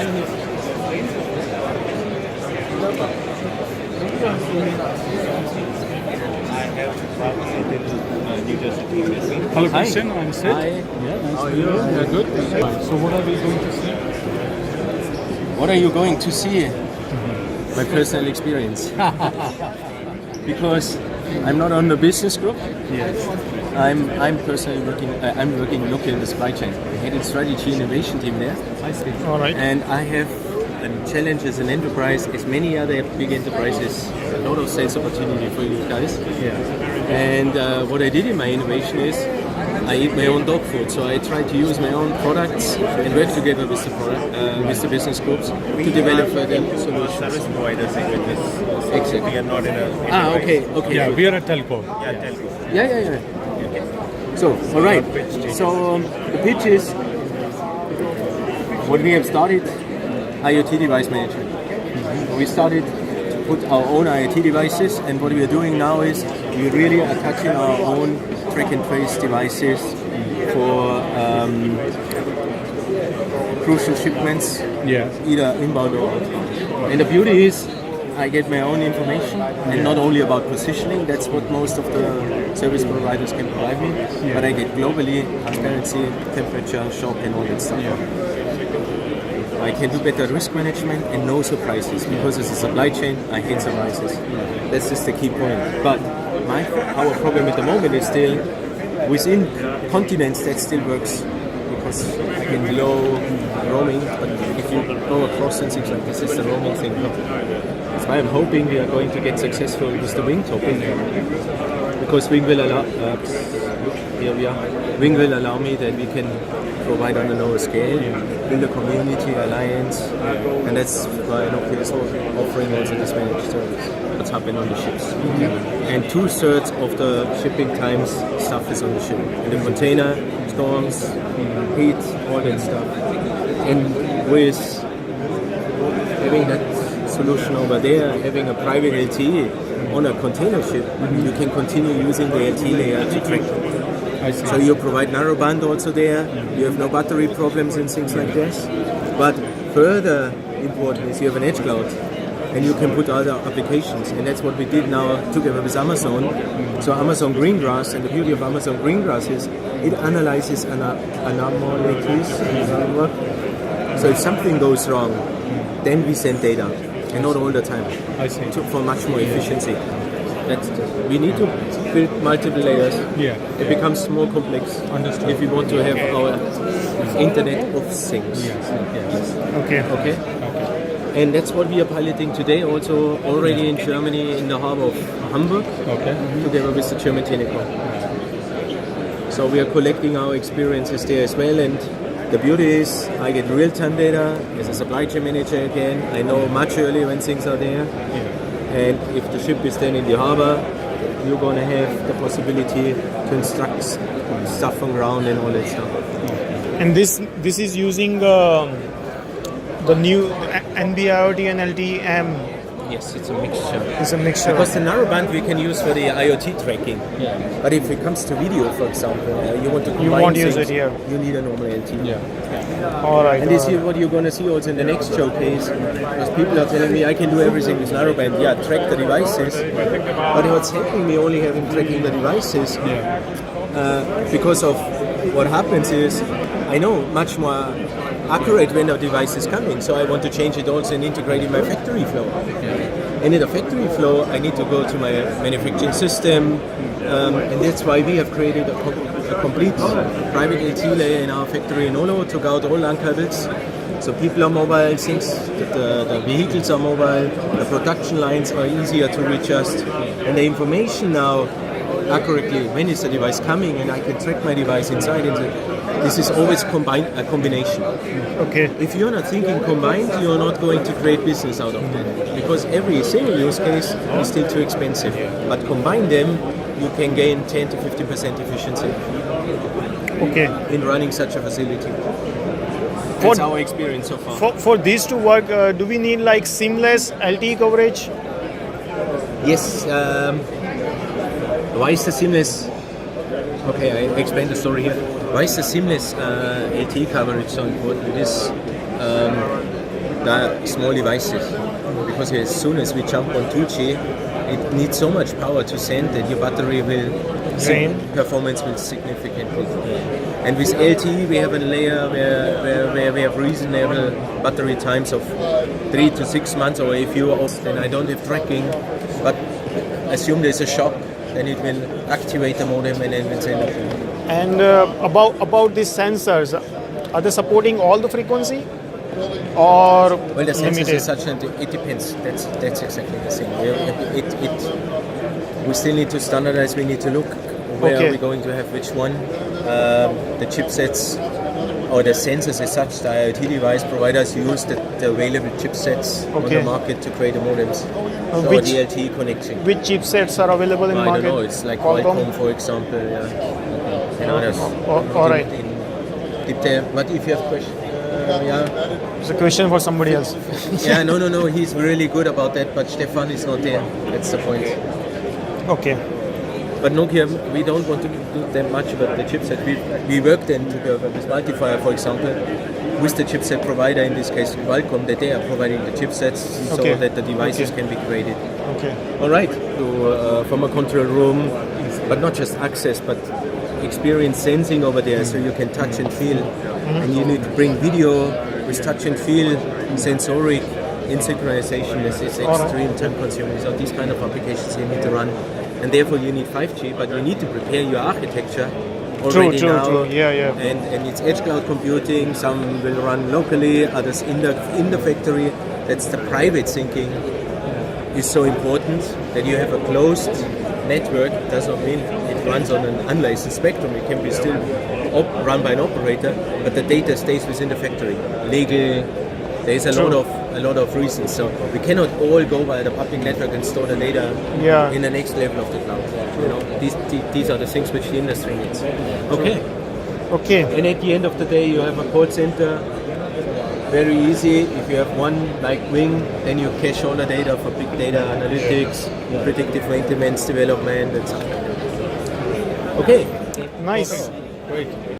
Hello, Christian. I'm Sid. Hi. Yeah, nice How are to you? meet you. Yeah, good. So what are we going to see? What are you going to see? My personal experience. Because I'm not on the business group. Yes. I'm personally working. I'm working locally in the supply chain. I had a strategy innovation team there, I see. All right. and I have a challenge as an enterprise, as many other big enterprises. A lot of sales opportunity for you guys. Yeah. And what I did in my innovation is I eat my own dog food. So I try to use my own products and work together with the with the business groups to develop further solutions. Service providers with this. Exactly. We are not in a. Okay. Yeah, Good. we are a telco. Yeah, telco. Yeah. So, all right. So the pitch is what we have started, IoT device manager. We started to put our own IoT devices, and what we are doing now is we really are touching our own track and trace devices for crucial shipments, Yeah. either inbound or outbound. And the beauty is I get my own information, and not only about positioning, that's what most of the service providers can provide me, but I get globally transparency, temperature, shock, and all that stuff. I can do better risk management and no surprises, because as a supply chain, I hate surprises. That's just the key point. But our problem at the moment is still within continents that still works, because I can low roaming, but if you go across and things like this, it's the roaming thing. That's why I'm hoping we are going to get successful with the Wing topic, because Wing will allow Wing will allow me that we can provide on a lower scale, build a community alliance, and that's why Nokia is offering also this managed service. What's happening on the ships, and 2/3 of the shipping times stuff is on the ship, and the container, storms, heat, all that stuff. And with having that solution over there, having a private LTE on a container ship, you can continue using the LTE layer to track. I see. So you provide narrowband also there. You have no battery problems and things like this. But further important is you have an edge cloud, and you can put other applications, and that's what we did now together with Amazon. So Amazon Greengrass, and the beauty of Amazon Greengrass is it analyzes anomalies. So if something goes wrong, then we send data, and not all the time. I see. For much more efficiency. We need to build multiple layers. Yeah. It becomes more complex. Understood. If we want to have our Internet of Things. Yes. Okay. Okay. And that's what we are piloting today, also already in Germany, in the harbor of Hamburg, Okay. together with the German Telekom. So we are collecting our experiences there as well, and the beauty is I get real-time data as a supply chain manager again. I know much earlier when things are there, and if the ship is then in the harbor, you're going to have the possibility to instruct stuff on ground and all that stuff. And this is using the new MWC18 and LTE-M. Yes, it's a mixture. It's a mixture. Because the narrowband we can use for the IoT tracking. Yeah. But if it comes to video, for example, you want to combine You won't use things, it here. You need a normal LTE. Yeah. All right. And this is what you're going to see also in the next showcase, because people are telling me I can do everything with narrowband. Yeah, track the devices. But what's helping me only having tracking the devices, because of what happens is I know much more accurate when a device is coming, so I want to change it also and integrate in my factory flow. And in the factory flow, I need to go to my manufacturing system, and that's why we have created a complete private LTE layer in our factory in Olo, took out all LAN cables. So people are mobile, things, the vehicles are mobile, the production lines are easier to readjust, and the information now accurately when is the device coming, and I can track my device inside. And this is always a combination. Okay. If you're not thinking combined, you're not going to create business out of that, because every single use case is still too expensive. But combine them, you can gain 10 to 50% efficiency Okay. in running such a facility. That's our experience so far. For these to work, do we need like seamless LTE coverage? Yes. Why is the seamless? Okay, I explain the story here. Why is the seamless LTE coverage so important? It is small devices. Because as soon as we jump on 2G, it needs so much power to send that your battery will performance will significantly. And with LTE, we have a layer where we have reasonable battery times of 3 to 6 months, or if you off, then I don't have tracking. But assume there's a shock, then it will activate the modem and then will send it. And about these sensors, are they supporting all the frequency? Or well, the sensors limited? is such that it depends. That's exactly the same. We still need to standardize. We need to look where are we going to have which one. The chipsets or the sensors as such, the IoT device providers use the available chipsets on the market to create the modems. So the LTE connection. Which chipsets are available in the market? I don't know. It's like Qualcomm, for example. Yeah. And others. All right. But if you have questions. It's a question for somebody else. Yeah, no. He's really good about that, but Stefan is not there. That's the point. Okay. But Nokia, we don't want to do that much about the chipset. We work then together with Multifier, for example, with the chipset provider, in this case Qualcomm, that they are providing the chipsets so that the devices can be created. Okay. All right. So from a control room, but not just access, but experience sensing over there, so you can touch and feel. And you need to bring video with touch and feel, sensoric, in synchronization. This is extreme time consuming. So these kind of applications you need to run. And therefore you need 5G, but you need to prepare your architecture already now. True. Yeah. And it's edge cloud computing. Some will run locally, others in the factory. That's the private thinking is so important, that you have a closed network. Does not mean it runs on an unlicensed spectrum. It can be still run by an operator, but the data stays within the factory. Legal, there's a lot of reasons. So we cannot all go via the public network and store the data in the next level of the cloud. You know, these are the things which the industry needs. Okay. And at the end of the day, you have a call center. Very easy. If you have one like Wing, then you cache all the data for big data analytics, predictive maintenance, development, and so on. Okay. Nice. Great.